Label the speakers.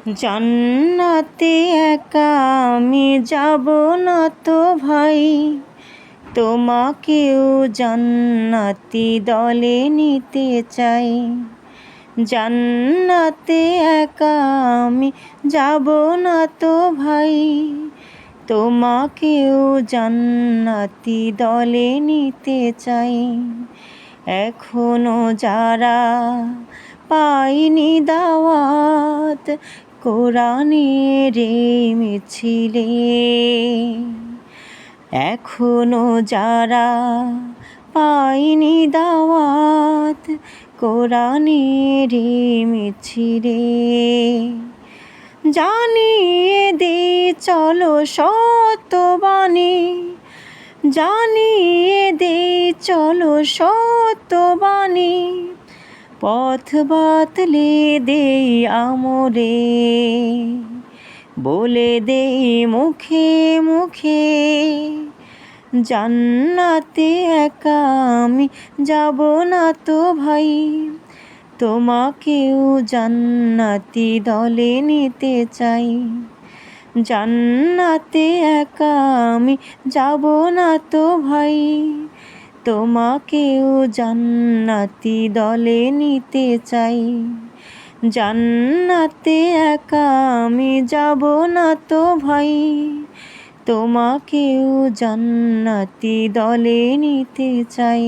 Speaker 1: জান্নাতে একা আমি যাব না তো ভাই, তোমাকেও জান্নাতি দলে নিতে চাই। জান্নাতে একা আমি যাব না তো ভাই, তোমাকেও জান্নাতি দলে নিতে চাই। এখনো যারা পাইনি দাওয়াত কোরআনের মিছিলে, এখনো যারা পাইনি দাওয়াত কোরআনের মিছিলে, জানিয়ে দে চলো সত্যবাণী, জানিয়ে দে চলো সত্যবাণী, পথ বাতলে দেই আমরে, বলে দেই মুখে মুখে, জান্নাতে একা আমি যাব না তো ভাই, তোমাকেও জান্নাতি দলে নিতে চাই। জান্নাতে একা আমি যাব না তো ভাই, তোমাকেও জান্নাতি দলে নিতে চাই। জান্নাতে একা আমি যাব না তো ভাই, তোমাকেও জান্নাতি দলে নিতে চাই।